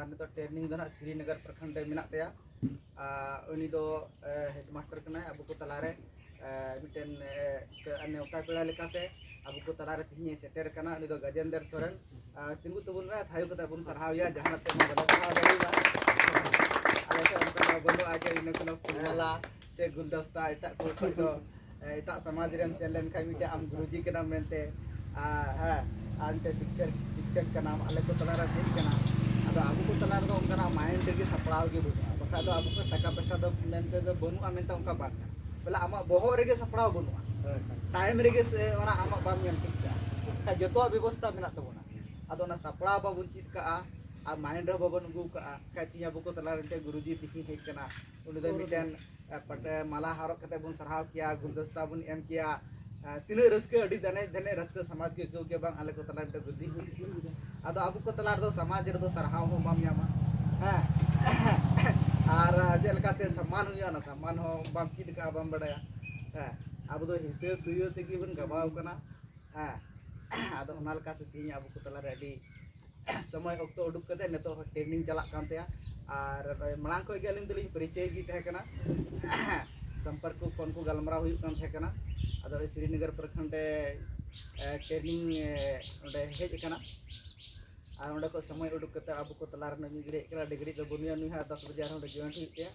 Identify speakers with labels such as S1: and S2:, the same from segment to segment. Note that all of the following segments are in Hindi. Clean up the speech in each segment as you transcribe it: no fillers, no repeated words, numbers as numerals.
S1: नित ट्रेनिंग दो श्रीनगर प्रखंड मेना तया उनी दो हेडमास्टर कना अब को तलारे मिटेन नेवता पेड़ा लेकाते अब को तलारे तिनी सेटर कना उनी दो गजेंद्र सोरेन तिंगु तबुन रे थायु कता बुन सरहाविया जहां ते मा बला सरहाव देला आले से उनका बंदो आके इन कोनो फुलवाला से गुलदस्ता एटा को तो एटा समाज रे सेलेन खाइ मिटे आम गुरुजी के नाम मेनते हां आंते शिक्षक का नाम आले को तलारा देख कना अब अब को तलार दो उनका माइंड के सपड़ाव के बुझा बखा दो अब को टका पैसा दो मेनते दो बनुआ मेनता उनका बात बोला आमा बहो रे सपड़ाव बनुआ टाइम रे से ओना आमा बाम यम टिका का जतो व्यवस्था मेना तबोना आदो ना सपड़ाव बाबुन चित का आ माइंड रे बाबन गु का काती अब को तलार रे गुरुजी तिकी हे कना उनि दो मिटेन पटे माला हारक कते बुन सरहाव किया गुलदस्ता बुन एम किया तीन रस्के अड़ी दने दने रस्के समाज के को के बांग आले को तलार रे गुदी आदो अब को तलार दो समाज रे दो सरहाव हो बाम यामा हां आर जेलकाते सम्मान हुया ना सम्मान हो बाम चित का बाम बडाया हां अब दो हिसे सुयो ते की बन गबाव कना हां आदो ओनाल का तीन अब को तलार अड़ी समय अक्तो उडुक कते नेतो ट्रेनिंग चला कानते आर मलांग को गेलिन दलिन परिचय गी तहे कना संपर्क को कोन को गलमरा हुई कान थे कना आदो श्रीनगर प्रखंड ट्रेनिंग ओडे हेज कना और ओडे को समय उडुक कते अब को तलार न मिगड़े करा डिग्री तो बुनिया नु 10 बजे ओडे जॉइन हुई ते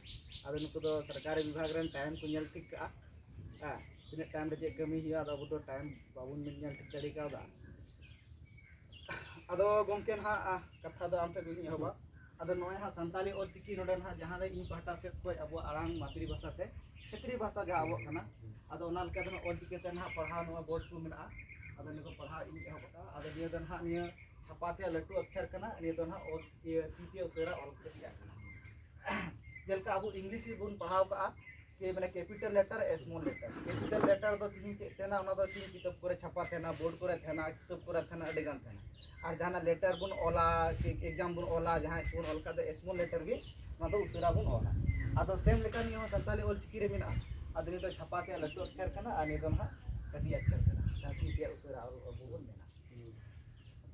S1: आदो नुको दो सरकारी विभाग रन टाइम को नेल ठीक का तिने टाइम रे जे कमी हिया अब तो टाइम बाबुन मिल नेल ठीक दड़ी का आदो गमके ना कथा दो आमते गुनी हबा आदो नय हा संताली और चिकी नोडे ना जहां रे इन पहटा से कोई अब आरांग मातृभाषा ते क्षेत्रीय भाषा जा अब कना आदो ओना लका दन और चिके ते ना पढ़ा नो बोर्ड को मेना आदो निको पढ़ा इन हबा आदो निया दन हा निया छापाते लट्टू अक्षर कना निया दन हा और तृतीय उसेरा और कतिया कना जेलका अब इंग्लिश बुन पढ़ाव का के माने capital letter small letter capital letter दो तीन तेना ओना दो तीन किताब करे छापा थेना बोर्ड करे थेना किताब करे थेना अडी गान थेना और जहां लेटर बुन ओला एग्जाम बुन ओला जहां बुन ओल का स्मॉल लेटर गे ना दो उसेरा बुन ओला आदो सेम लेकर नियो संताली ओल चिकी रे मेना आदमी तो छापा के लट्टू अक्षर कना आनी दो ना कटी अक्षर कना ताकि के उसेरा और बुन मेना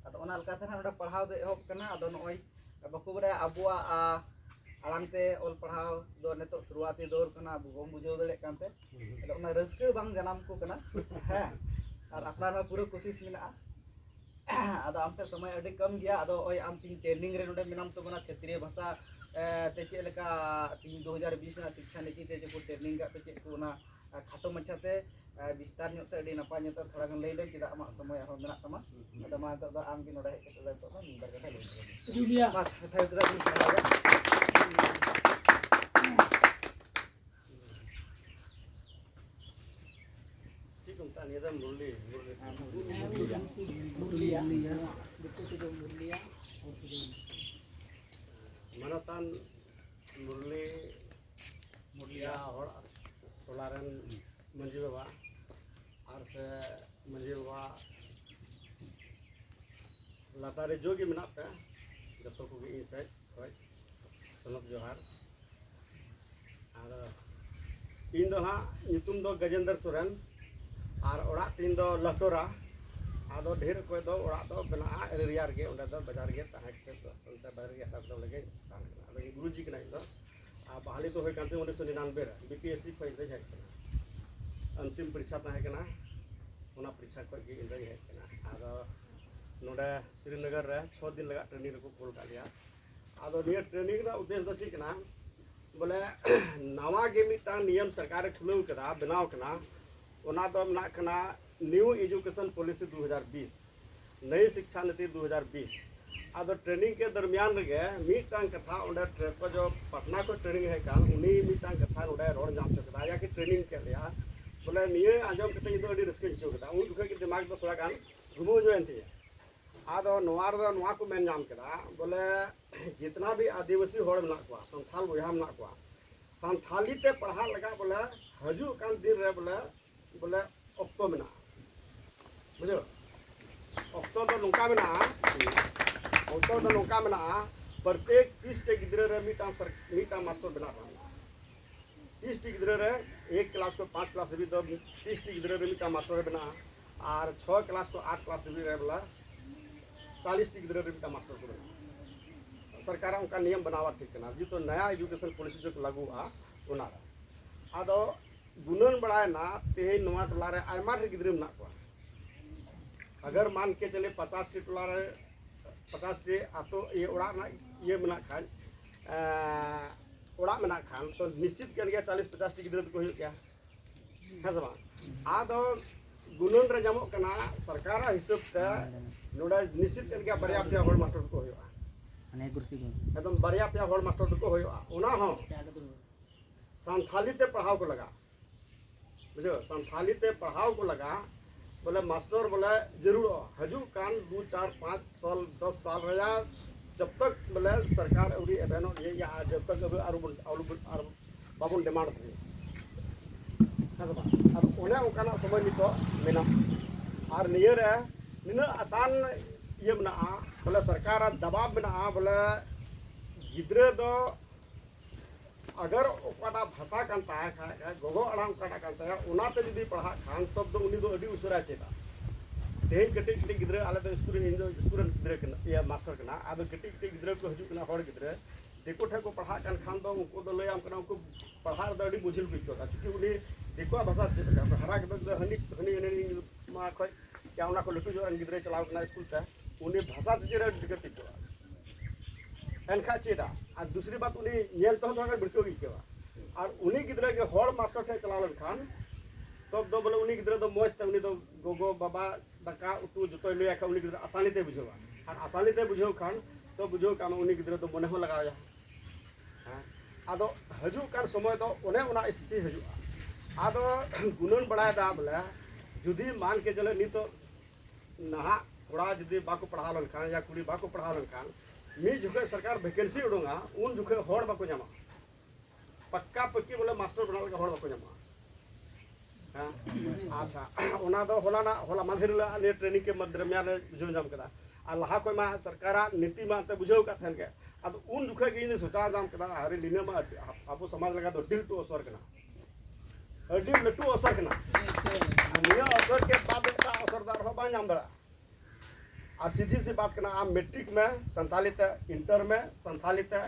S1: आदो ओना लका थेना ओडा पढ़ाव दे एहब कना आदो नय बको बरे अबुआ आरामते ओल पढ़ाव दो नेतो शुरुआती दौर कना बम बुझाव दड़े कानते आदो ओना रस्के बांग जनाम को कना हां और अपना में पूरा कोशिश मेना आदो आमते समय अडी कम गया आदो ओय आम तीन ट्रेनिंग रे नोडे मिनाम तो बना क्षेत्रीय भाषा ते चे लेका 2020 ना शिक्षा नीति ते जो ट्रेनिंग का पे चे को ना खाटो मछाते विस्तार न्योते अडी नपा न्योते थोड़ा गन लई दे चिदा आमा समय हो मेना तमा आदो मा तो आम की नोडे हेते ले तो निंबर कथा लई दुनिया मा थाय तरा दिन
S2: Niada mulia manatan mulia orang tolaran menjiwa arse menjiwa latare jogi menapa jatuh kugi inside right sanap johar ada indo ha nyutum do Gajendra Soren और ओड़ा तीन दो लटोरा आदो ढेर कोई दो ओड़ा दो बना एरियार के उंडा दो बाजार के ताहे के तो उनता बाजार के हिसाब से लगे आदो गुरुजी के नहीं दो आ बहाली तो होय कांते 1999 रे बीपीएससी खोय दे है अंतिम परीक्षा ताहे केना ओना परीक्षा को के इंदे है केना आदो नोडा श्रीनगर रे 6 दिन लगा ट्रेनिंग को कोल का लिया आदो निया ट्रेनिंग रा उद्देश्य दो छी केना बोले नवा के मिटा नियम सरकार खुलौ कदा बनाव कना ओना दो मना कना न्यू एजुकेशन पॉलिसी 2020 नई शिक्षा नीति 2020 आदो ट्रेनिंग के दरमियान रे मीटांग कथा ओंडे ट्रेको जो पटना को ट्रेनिंग है कान उनी मीटांग कथा ओंडे रोड जाम चकदा या कि ट्रेनिंग के लिया बोले निये आजम कते इदो अडी रस्के हिजो कदा उन दुखे के दिमाग दो थोड़ा गान घुमो जो एंती आदो नवार दो नवा को मेन जाम कदा बोले जितना भी आदिवासी होड़ मना को संथाल बोया मना को संथाली ते पढ़ा लगा बोले हजू कान दिन रे बोले अक्तो मेना बुझो अक्तो तो नोका मेना अक्तो तो नोका मेना प्रत्येक 30 टे गिदरे रे मीटा मास्टर बना 30 टे गिदरे रे एक क्लास को 5 क्लास भी तो 30 टे गिदरे रे मीटा मास्टर बना और 6 क्लास को 8 क्लास भी रे बोला 40 टे गिदरे रे मीटा मास्टर को सरकार उनका नियम बनावा ठीक करना जी तो नया एजुकेशन पॉलिसी जो लागू ओना आदो गुनन बड़ायना तेज नवा टोला रे आयमा रे गिद्रे मना को अगर मान के चले 50 टी टोला रे 50 टी आतो ये ओड़ा ना ये मना खान ओड़ा मना खान तो निश्चित कर गया 40-50 टी गिद्रे को हो गया है सब आदो गुनन रे जमो कना सरकार हिसाब ते नोडा निश्चित कर गया बरिया पे होड़ मास्टर को होया
S1: अने कुर्सी को
S2: एकदम बरिया पे होड़ मास्टर को होया ओना हो संथाली ते पढ़ाव को लगा बुझो संथाली ते पढ़ाव को लगा बोले मास्टर बोले जरूर हजू कान 2-4-5 साल 10 साल रहा जब तक बोले सरकार अवरी एबेनो ये या जब तक अब बाबुन डिमांड थे अब उन्हें उनका समय नितो मेना और नियर है निना आसान ये बना बोले सरकार दबाव बना बोले गिद्रे दो अगर ओकाटा भाषा कान ताया खा गोगो अड़ाम काटा कान ताया उनाते जदी पढ़ा खान तब दो उनी दो अडी उसरा चेता तेज कटी कटी गिद्रे आले तो स्कूल गिद्रे कना या मास्टर कना अब कटी कटी गिद्रे को हजू कना हर गिद्रे देखो ठे को पढ़ा कान खान दो उनको दो लयाम कना उनको पढ़ा दो अडी बुझिल बिचोता क्योंकि उनी देखो भाषा से हरा के दो हनी हनी हनी मा खय क्या उना को लटू जो गिद्रे चलाव कना स्कूल ता उनी भाषा से रे दिक्कत पिचोता एनखा चेदा और दूसरी बात उन्हें नेल तो थोड़ा बिड़को गिकेवा और उन्हीं गिद्रे के हर मास्टर ठे चलाव खान तब दो बोले उन्हीं गिद्रे दो मौज ते उन्हीं दो गोगो बाबा दाका उतु जतो लया खा उन्हीं गिद्रे आसानी ते बुझेवा और आसानी ते बुझेव खान तो बुझेव काम उन्हीं गिद्रे दो मने हो लगाया हां आदो हजू कान समय दो उन्हें उना स्थिति हजू आदो गुनन बड़ाय दा बोले जुदी मान के चले नी तो नहा थोड़ा जुदी बाको पढ़ा लन खान या कुड़ी बाको पढ़ा लन खान मी जुखे सरकार वैकेंसी उडोंगा उन जुखे होड़ बाको जामा पक्का पक्की बोले मास्टर बना लगा होड़ बाको जामा हां अच्छा ओना दो होला माधेर ले ट्रेनिंग के दरमियान बुझो जाम कदा आ लहा कोई मा सरकारा नीति मा ते बुझो का थन के अब उन जुखे के इन सोचा जाम कदा हरे लिने मा आपो समाज लगा दो दिल टू असर कना अडी लटू असर कना निया असर के बाद का असरदार हो बा जाम बड़ा सीधी सी बात करना आप मैट्रिक में संतालित इंटर में संतालित